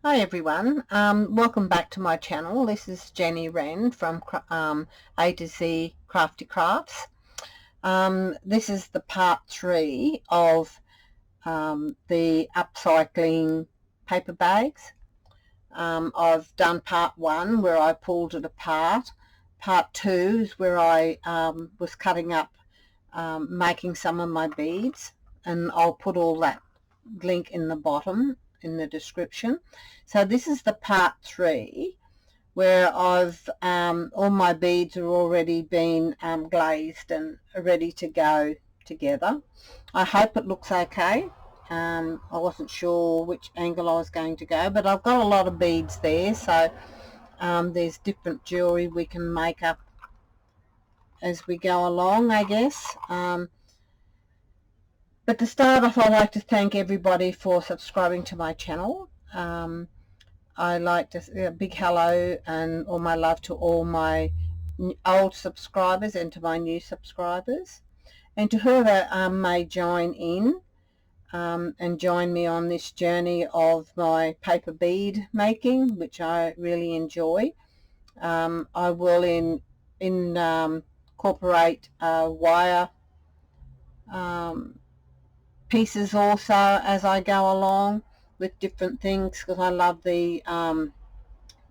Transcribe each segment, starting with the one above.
Hi everyone, welcome back to my channel. This is Jenny Wren from A to Z Crafty Crafts. This is the part 3 of the upcycling paper bags. I've done part 1 where I pulled it apart. Part 2 is where I was cutting up making some of my beads, and I'll put all that link in the bottom in the description. So this is the part 3 where I've all my beads are already been glazed and ready to go together. I hope it looks okay. I wasn't sure which angle I was going to go, but I've got a lot of beads there, so there's different jewelry we can make up as we go along, I guess. But to start off, I'd like to thank everybody for subscribing to my channel. I like to say a big hello and all my love to all my old subscribers and to my new subscribers, and to whoever may join in and join me on this journey of my paper bead making, which I really enjoy. I will incorporate wire pieces also as I go along with different things, because I love the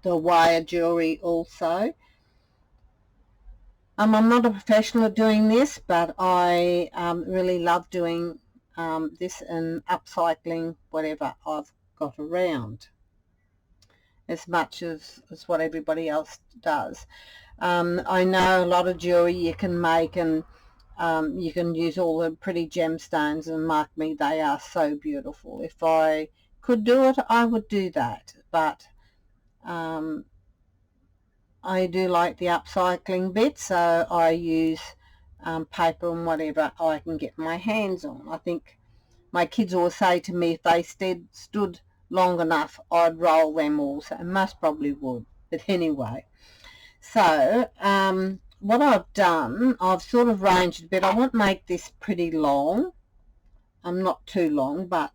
wire jewelry also. I'm not a professional at doing this, but I really love doing this and upcycling whatever I've got around, as much as what everybody else does. I know a lot of jewelry you can make, and you can use all the pretty gemstones, and mark me, they are so beautiful. If I could do it, I would do that, but I do like the upcycling bit, so I use paper and whatever I can get my hands on. I think my kids always say to me, if they stood long enough, I'd roll them all, so most probably would. But anyway, so what I've done, I've sort of ranged a bit. I want to make this pretty long. Not too long, but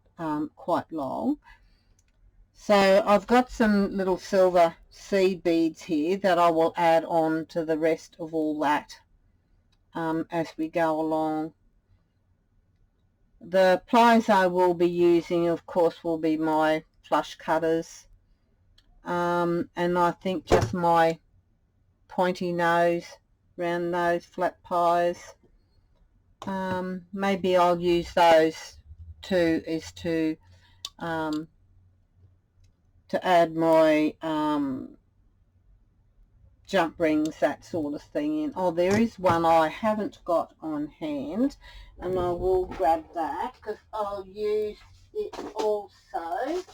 quite long. So I've got some little silver seed beads here that I will add on to the rest of all that as we go along. The pliers I will be using, of course, will be my flush cutters, and I think just my pointy nose, round nose, flat pliers. Maybe I'll use those too, is to add my jump rings, that sort of thing in. Oh, there is one I haven't got on hand, and I will grab that because I'll use it also.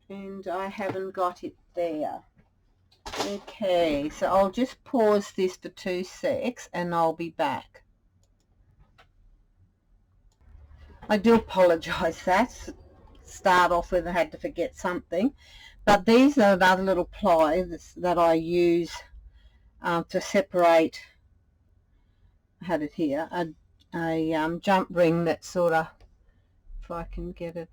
And I haven't got it there. Okay, so I'll just pause this for 2 secs and I'll be back. I do apologise, that start off with I had to forget something, but these are another little pliers that I use to separate. I had it here, a jump ring that sort of, if I can get it,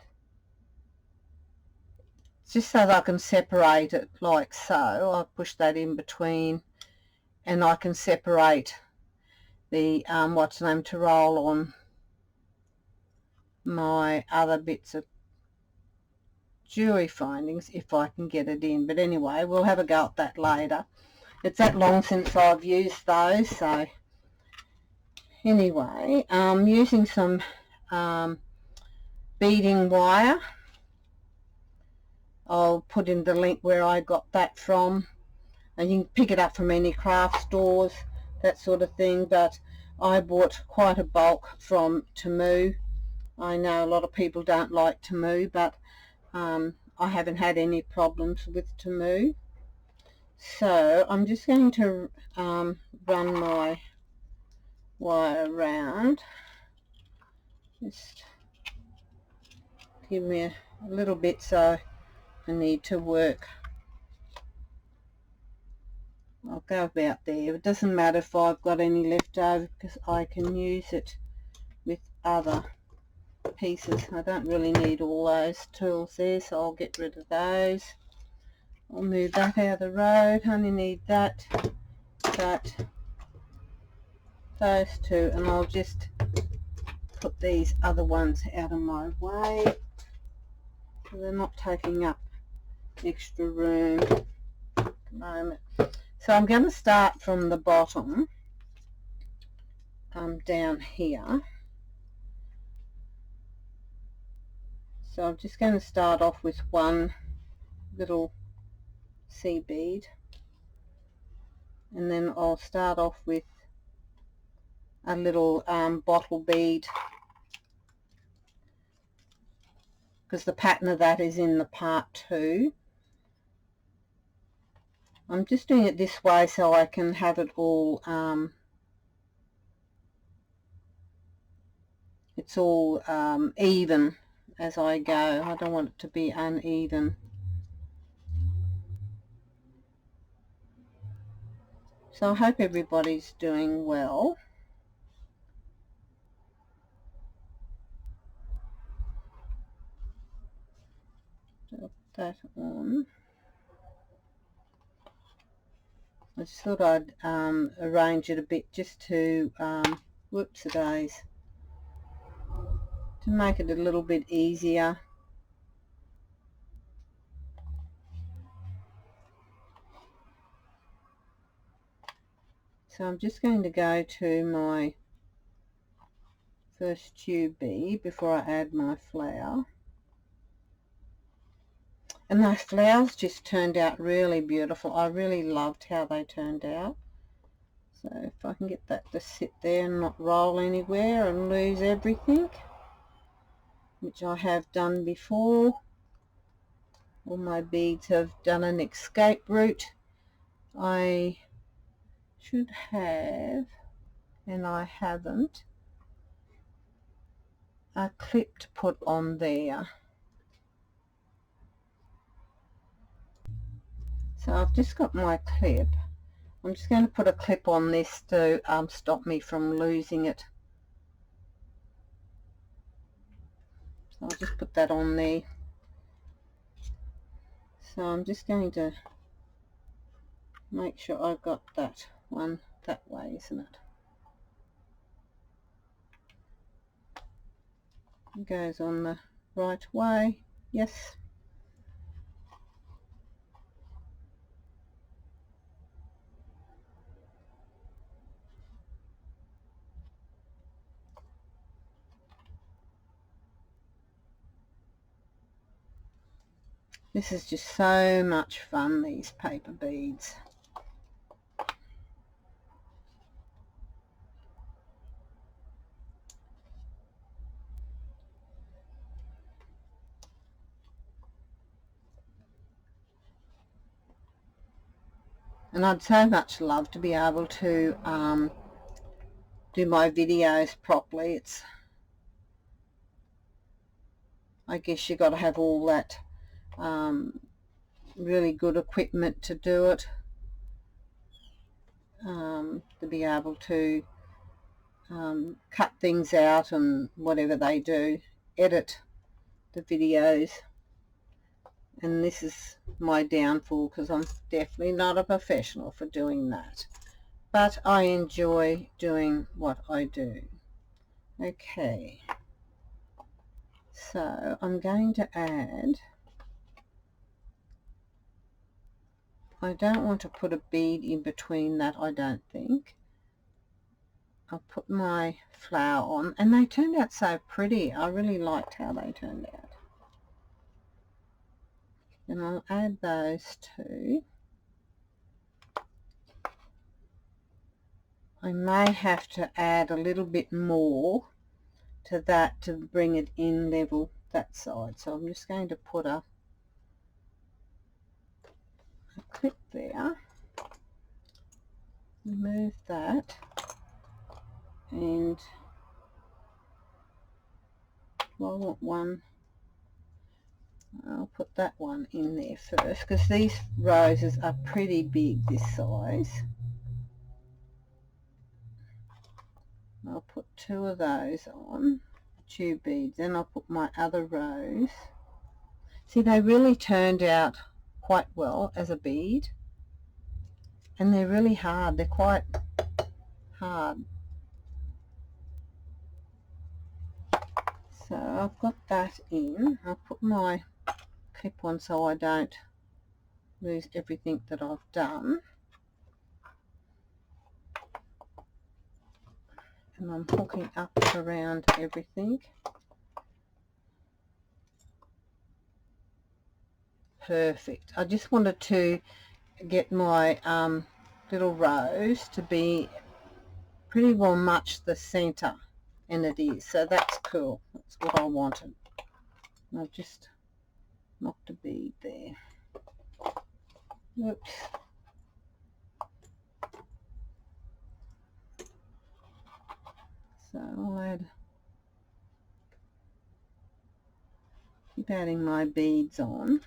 just so that I can separate it like so. I'll push that in between and I can separate the what's the name, to roll on my other bits of jewelry findings if I can get it in. But anyway, we'll have a go at that later. It's that long since I've used those, so anyway, I'm using some beading wire. I'll put in the link where I got that from, and you can pick it up from any craft stores, that sort of thing, but I bought quite a bulk from Temu. I know a lot of people don't like Temu, but I haven't had any problems with Temu. So I'm just going to run my wire around. Just give me a little bit, so I need to work. I'll go about there. It doesn't matter if I've got any left over because I can use it with other pieces. I don't really need all those tools there, so I'll get rid of those. I'll move that out of the road. I only need that, those two, and I'll just put these other ones out of my way so they're not taking up extra room at the moment. So I'm going to start from the bottom down here. So I'm just going to start off with one little sea bead, and then I'll start off with a little bottle bead, because the pattern of that is in the part 2. I'm just doing it this way so I can have it all, it's all even as I go. I don't want it to be uneven. So I hope everybody's doing well. Put that on. I just thought I'd arrange it a bit just to, whoops-a-days, to make it a little bit easier. So I'm just going to go to my first tube bead before I add my flower. And those flowers just turned out really beautiful. I really loved how they turned out. So if I can get that to sit there and not roll anywhere and lose everything, which I have done before. All my beads have done an escape route. I should have, and I haven't, a clip to put on there. So I've just got my clip. I'm just going to put a clip on this to stop me from losing it. So I'll just put that on there. So I'm just going to make sure I've got that one that way, isn't it? It goes on the right way. Yes. This is just so much fun, these paper beads. And I'd so much love to be able to do my videos properly. It's, I guess you got to have all that really good equipment to do it, to be able to cut things out and whatever they do, edit the videos. And this is my downfall, because I'm definitely not a professional for doing that, but I enjoy doing what I do. Okay, so I'm going to add, I don't want to put a bead in between that, I don't think. I'll put my flower on, and they turned out so pretty. I really liked how they turned out. And I'll add those two. I may have to add a little bit more to that to bring it in level that side. So I'm just going to put a clip there, remove that, and well, I want one. I'll put that one in there first, because these roses are pretty big this size. I'll put two of those on, tube beads. Then I'll put my other rows. See, they really turned out quite well as a bead, and they're really hard. They're quite hard. So I've got that in. I'll put my clip on so I don't lose everything that I've done. And I'm hooking up around everything. Perfect. I just wanted to get my little rows to be pretty well much the center, and it is, so that's cool. That's what I wanted. I've just knocked a bead there. Oops. So I'll keep adding my beads on.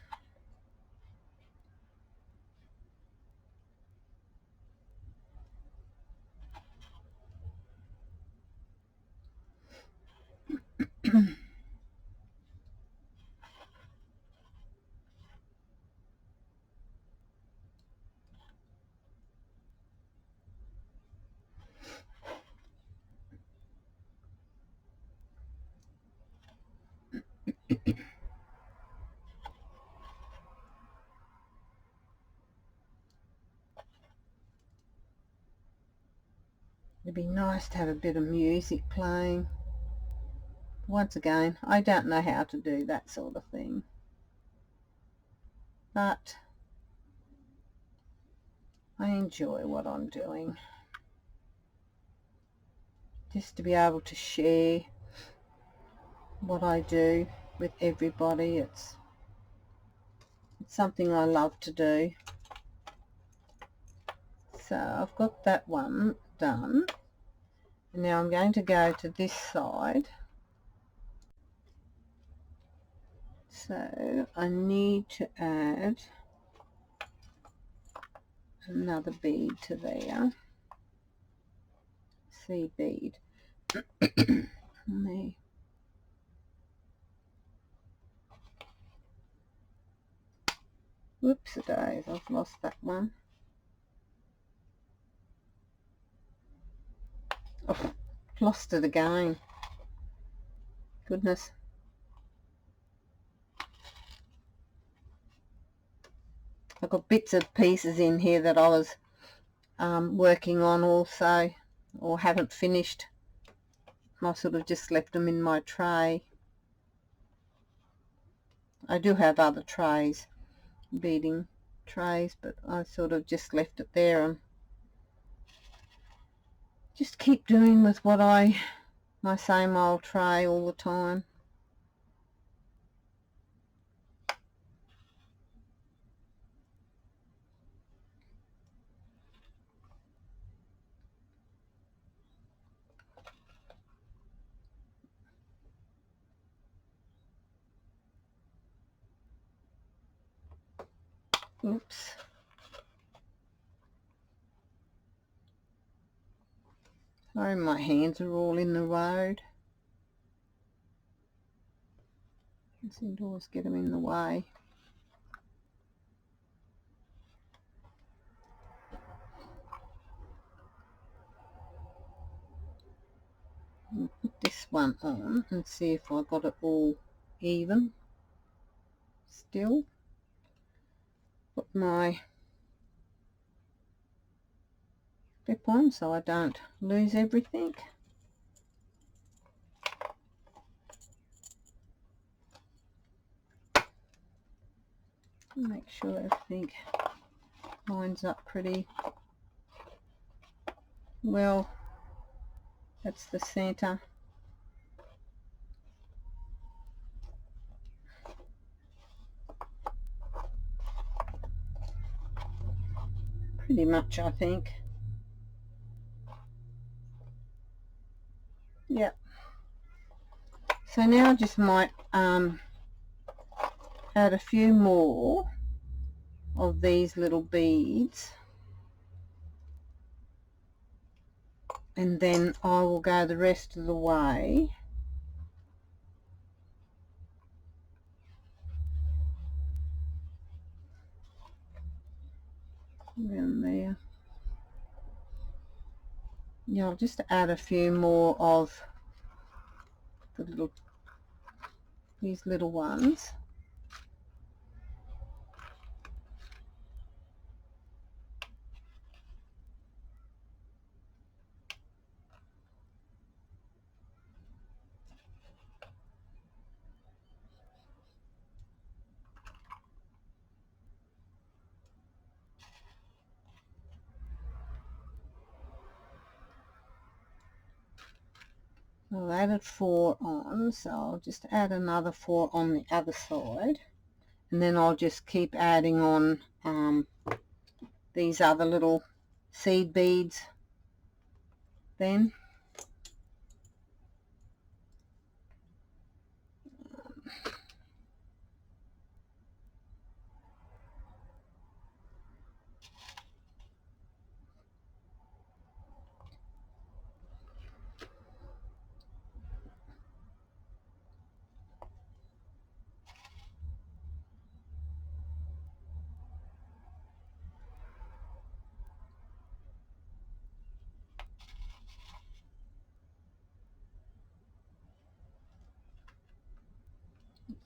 It'd be nice to have a bit of music playing. Once again, I don't know how to do that sort of thing, but I enjoy what I'm doing. Just to be able to share what I do with everybody, it's something I love to do. So I've got that one done, and now I'm going to go to this side. So I need to add another bead to there. C bead. There. Whoops a days, I've lost that one. Oh, lost it again. Goodness. I've got bits of pieces in here that I was working on also, or haven't finished. I sort of just left them in my tray. I do have other trays, beading trays, but I sort of just left it there and just keep doing with what my same old tray all the time. Oops. Sorry, my hands are all in the road. I seem to always get them in the way. I'll put this one on and see if I got it all even still. Put my clip on so I don't lose everything. Make sure everything lines up pretty well. That's the center. Pretty much, I think. Yep. So now I just might add a few more of these little beads, and then I will go the rest of the way around there. Yeah, I'll just add a few more of the these little ones. I've added 4 on, so I'll just add another 4 on the other side, and then I'll just keep adding on these other little seed beads then.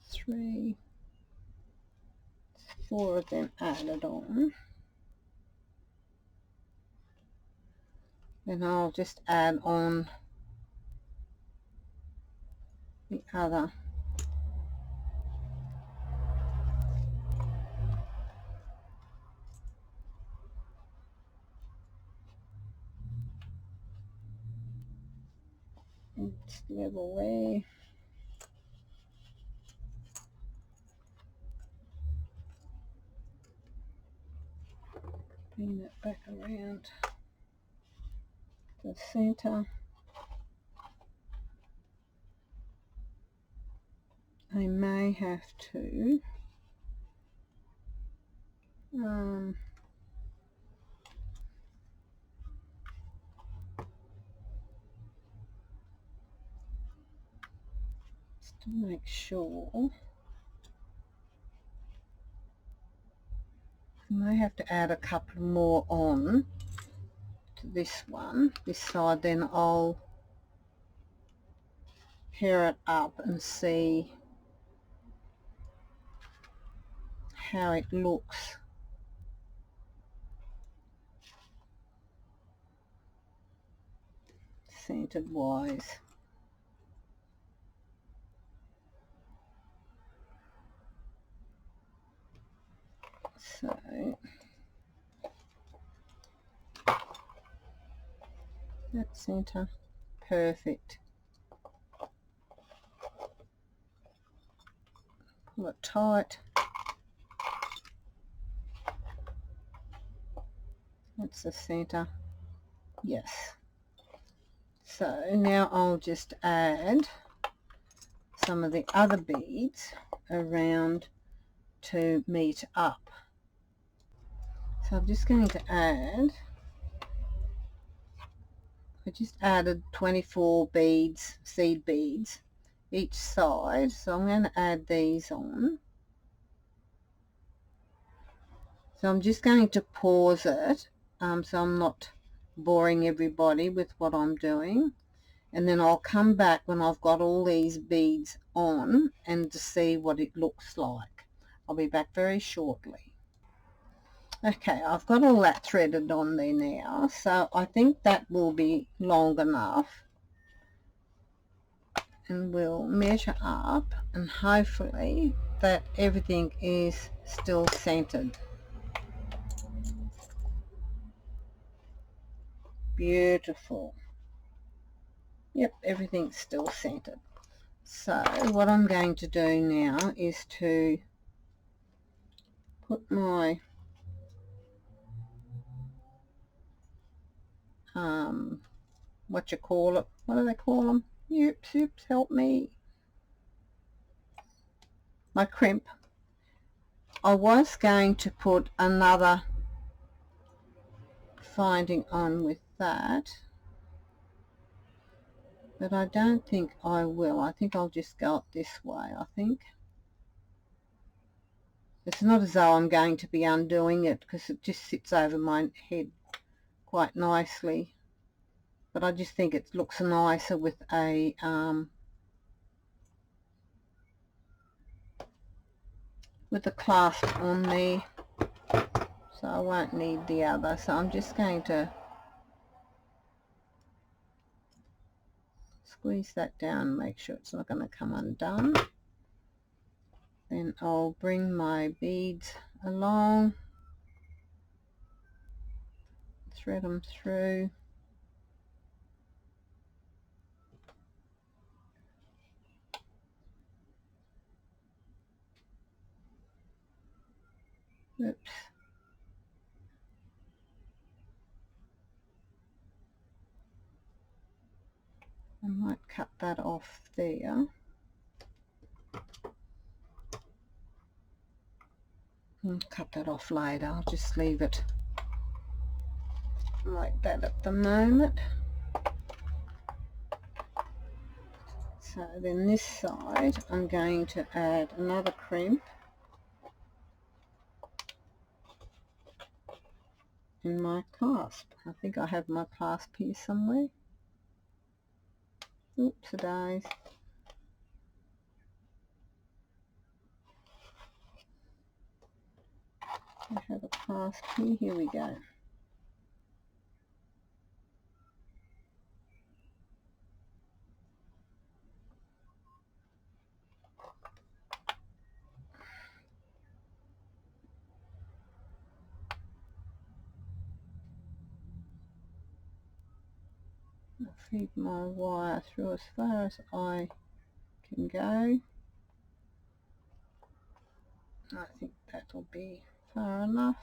Three, 4 of them added on. Then I'll just add on the other. It's level there. Bring it back around the center. I may have to just to make sure. I may have to add a couple more on to this one, this side, then I'll pair it up and see how it looks. Centered wise. So that center, perfect. Pull it tight. That's the center. Yes. So now I'll just add some of the other beads around to meet up. So I'm just going to add, I just added 24 beads, seed beads, each side. So I'm going to add these on. So I'm just going to pause it so I'm not boring everybody with what I'm doing. And then I'll come back when I've got all these beads on and to see what it looks like. I'll be back very shortly. Okay, I've got all that threaded on there now, so I think that will be long enough. And we'll measure up and hopefully that everything is still centered. Beautiful. Yep, everything's still centered. So what I'm going to do now is to put my what you call it, what do they call them? Oops, help me. My crimp. I was going to put another finding on with that, but I don't think I will. I think I'll just go up this way, I think. It's not as though I'm going to be undoing it because it just sits over my head quite nicely. But I just think it looks nicer with a clasp on there. So I won't need the other. So I'm just going to squeeze that down, make sure it's not going to come undone. Then I'll bring my beads along, thread them through. Oops. I might cut that off there. And cut that off later. I'll just leave it like that at the moment. So then this side I'm going to add another crimp in my clasp. I think I have my clasp here somewhere. Oops-a-days. I have a clasp here. Here we go. I'll feed my wire through as far as I can go. I think that'll be far enough.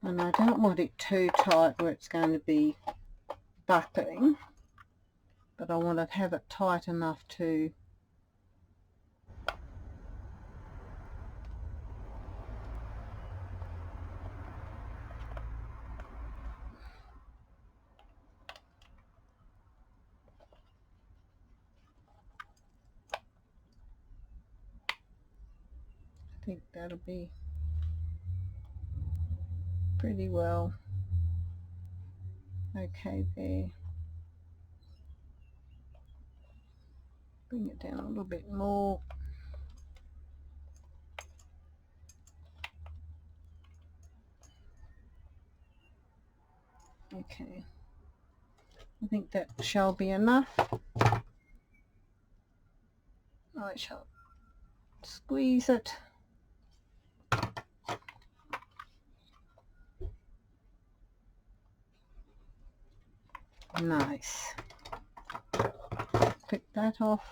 And I don't want it too tight where it's going to be buckling, but I want to have it tight enough to I think that'll be pretty well okay there. Bring it down a little bit more. Okay, I think that shall be enough. I shall squeeze it. Nice. Click that off.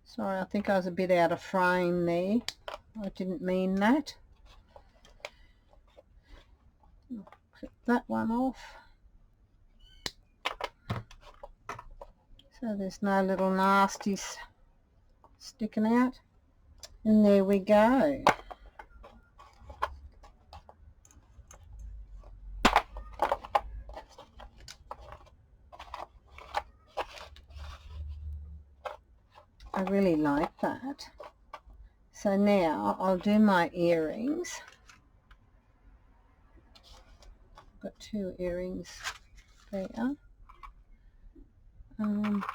Sorry, I think I was a bit out of frame there. I didn't mean that. Click that one off. So there's no little nasties sticking out. And there we go. I really like that. So now I'll do my earrings. I've got 2 earrings there. Got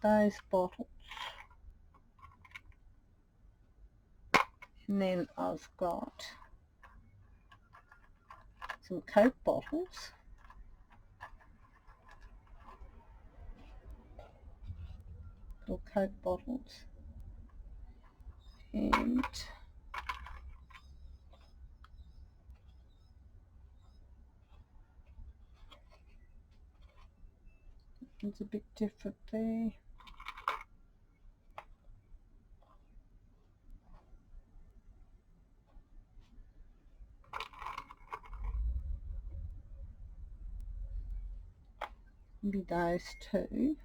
those bottles. And then I've got some Coke bottles. Little Coke bottles. And it's a bit different there. Maybe those 2.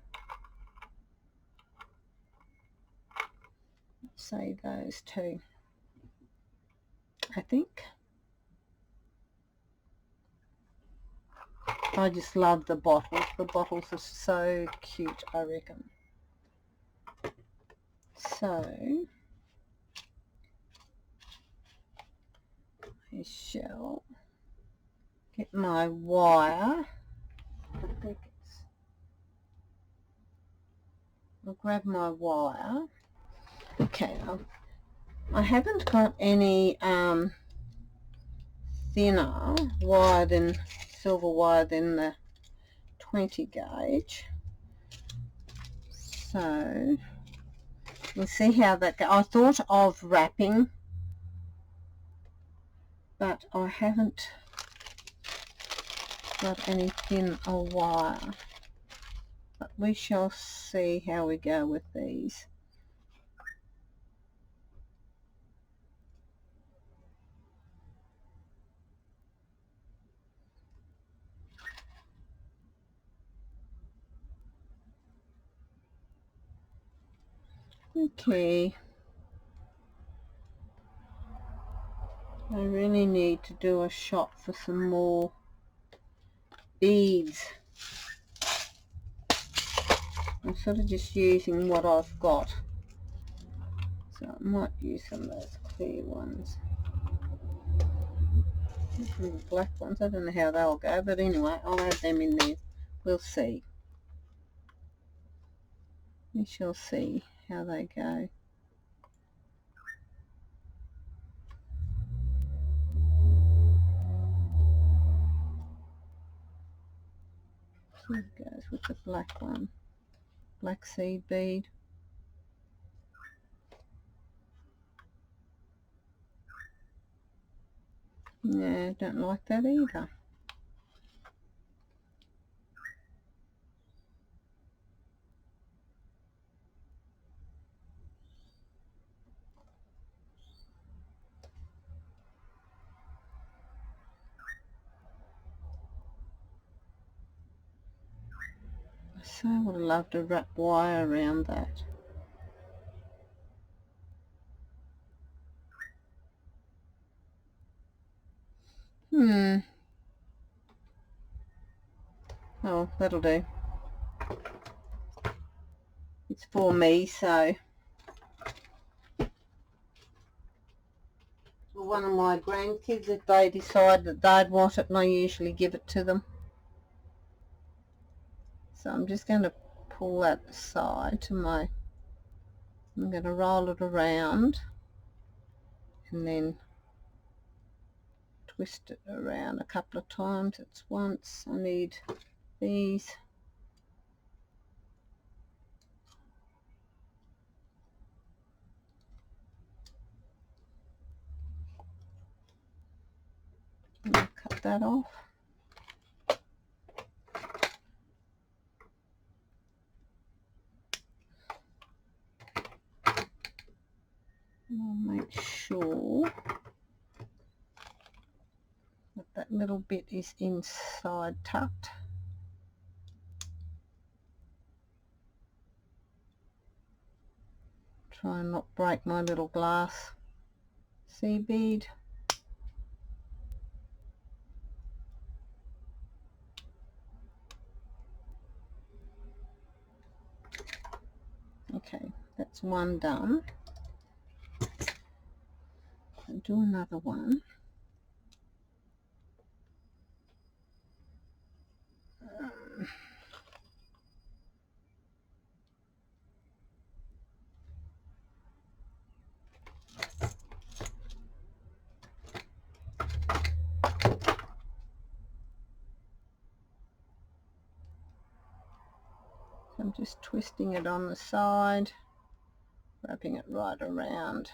save those too, I think. I just love the bottles. The bottles are so cute, I reckon. So I shall get my wire. I'll grab my wire. Okay, I haven't got any thinner wire than silver wire than the 20 gauge. So we'll see how that goes. I thought of wrapping, but I haven't got any thin wire. But we shall see how we go with these. Okay. I really need to do a shop for some more beads. I'm sort of just using what I've got. So I might use some of those clear ones. The black ones, I don't know how they'll go, but anyway, I'll add them in there. We'll see. We shall see how they go. So it goes with the black one. Black seed bead. Yeah, don't like that either. I so would love to wrap wire around that. Oh, that'll do. It's for me, so for one of my grandkids, if they decide that they'd want it, and I usually give it to them. So I'm just going to pull that aside to my, I'm going to roll it around and then twist it around a couple of times at once. I need these. And I'll cut that off. And I'll make sure that that little bit is inside tucked. Try and not break my little glass seed bead. Okay, that's one done. I'll do another one. I'm just twisting it on the side, wrapping it right around.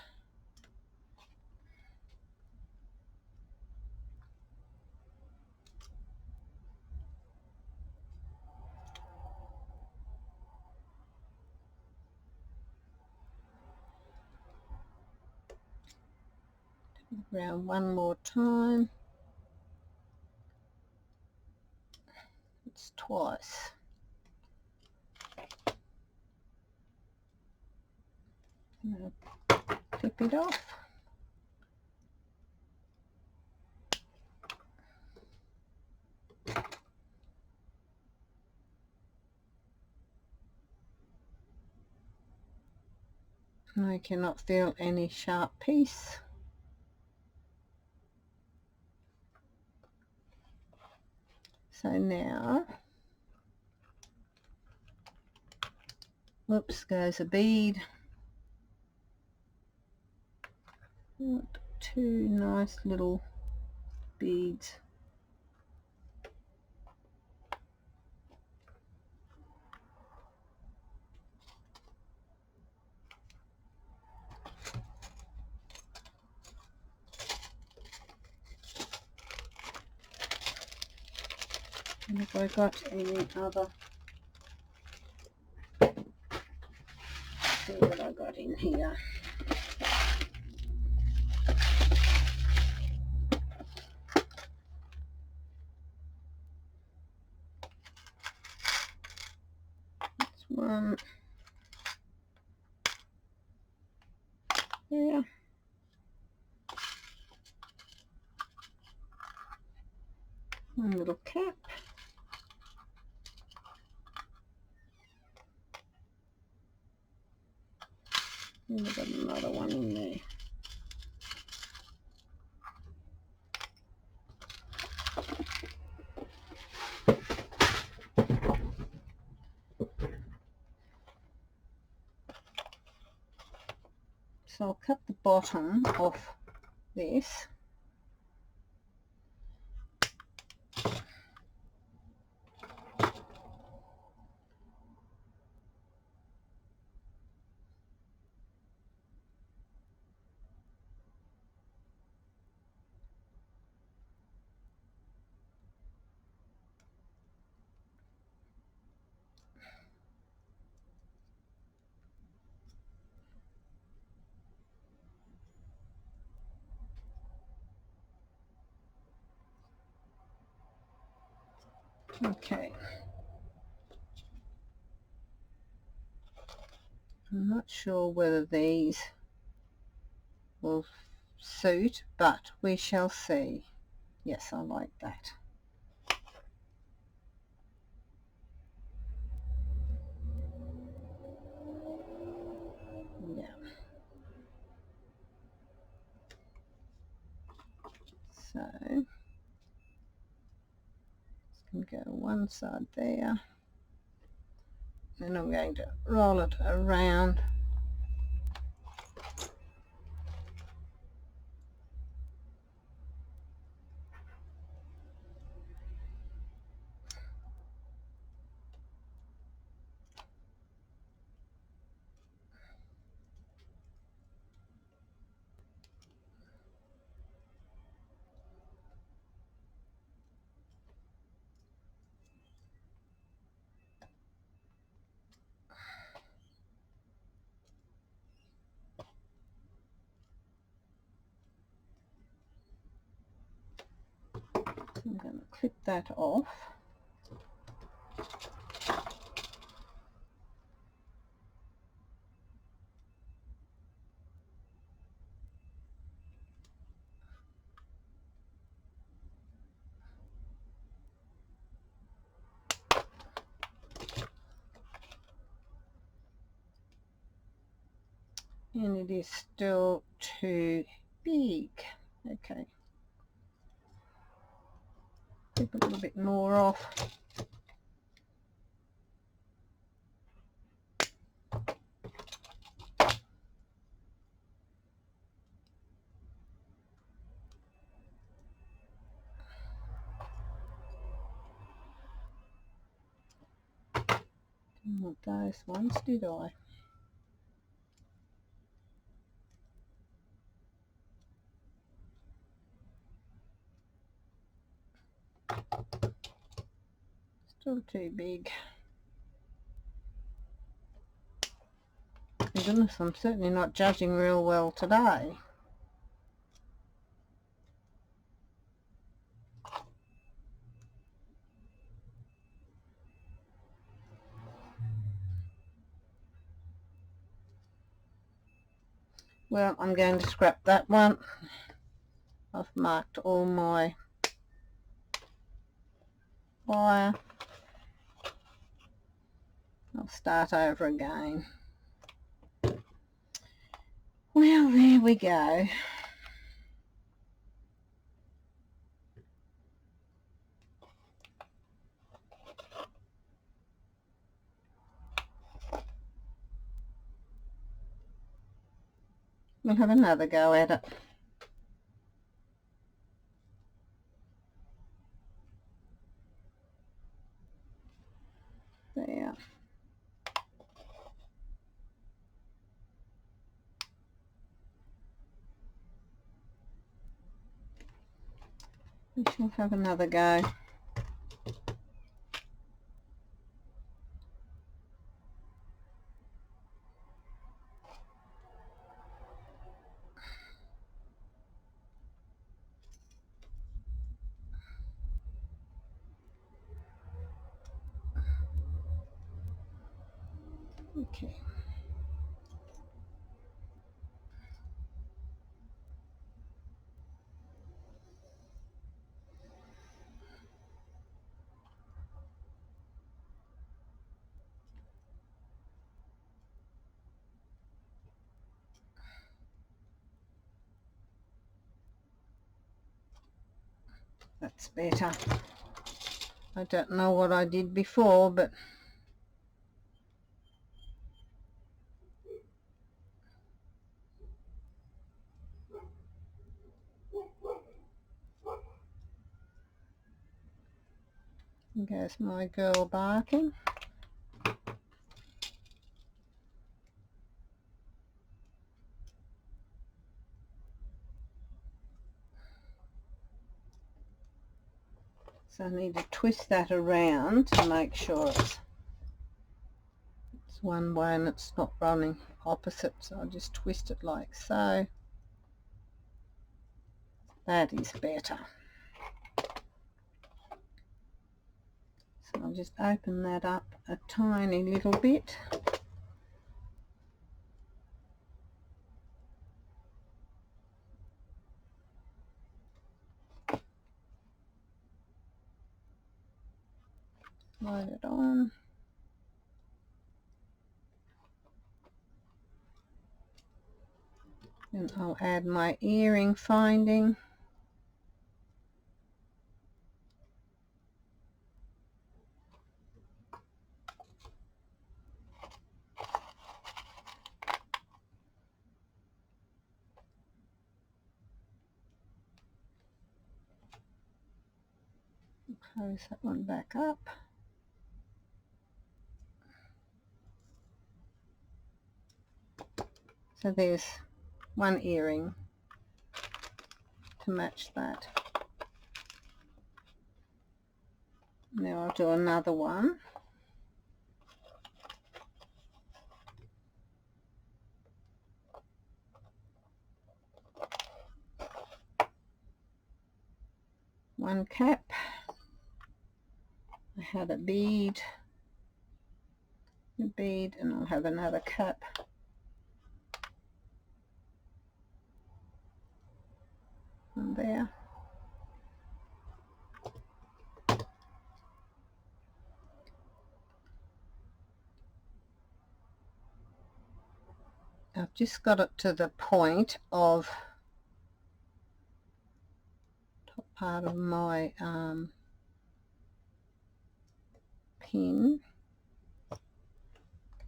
Around one more time. It's twice. clip it off. I cannot feel any sharp piece. So now, whoops, goes a bead. Two nice little beads. And have I got any other? See what I got in here. That's one. Yeah. One little cap. And I've got another one in there. So I'll cut the bottom off this. Okay. I'm not sure whether these will suit, but we shall see. Yes, I like that. Yeah. So it's going to go one side there. Then I'm going to roll it around. I'm going to clip that off. And it is still too big. Okay. Clip a little bit more off. Didn't want those ones, did I? Still too big. My goodness, I'm certainly not judging real well today. Well, I'm going to scrap that one. I've marked all my wire. I'll start over again. Well, there we go. We'll have another go at it. There. We shall have another go. Okay. That's better. I don't know what I did before, but there goes my girl barking. So I need to twist that around to make sure it's one way and it's not running opposite. So I'll just twist it like so. That is better. So I'll just open that up a tiny little bit. Slide it on. And I'll add my earring finding. Close that one back up. So there's one earring to match that. Now I'll do another one. One cap. I had a bead, and I'll have another cap. And there. I've just got it to the point of top part of my pin,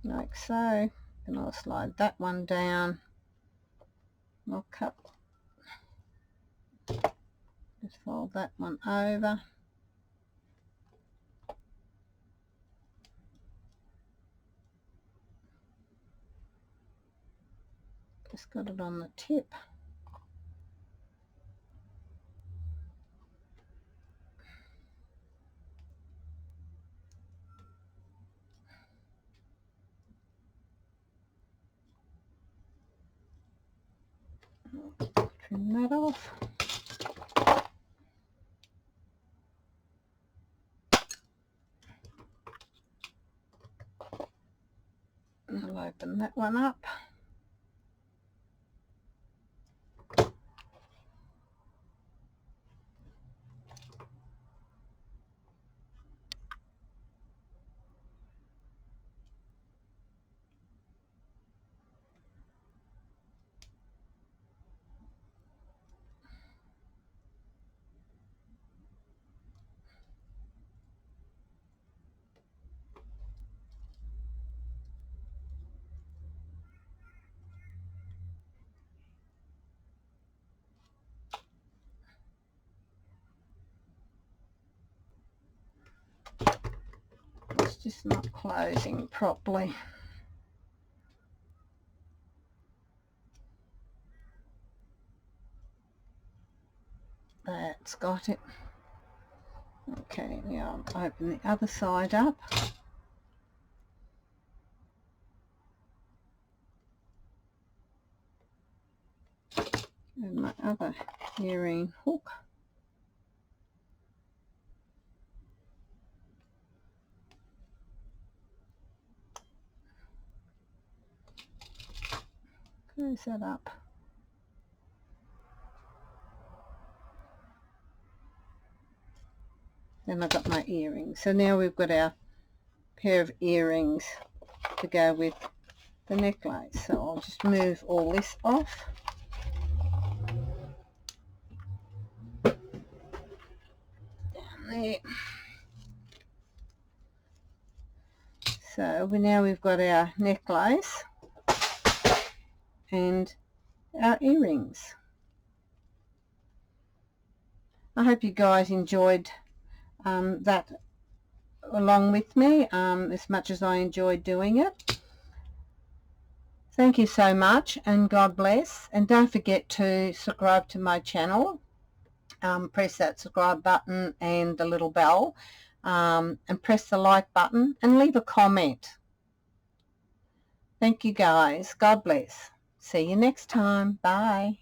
like so, and I'll slide that one down. I'll cut, just fold that one over. Just got it on the tip. Trim that off. And I'll open that one up. just not closing properly. That's got it. Okay, now I'll open the other side up. And my other earring hook. Close that up. Then I've got my earrings. So now we've got our pair of earrings to go with the necklace. So I'll just move all this off. Down there. So now we've got our necklace and our earrings. I hope you guys enjoyed that along with me as much as I enjoyed doing it. Thank you so much, and God bless, and don't forget to subscribe to my channel. Press that subscribe button and the little bell, and press the like button and leave a comment. Thank you guys. God bless. See you next time. Bye.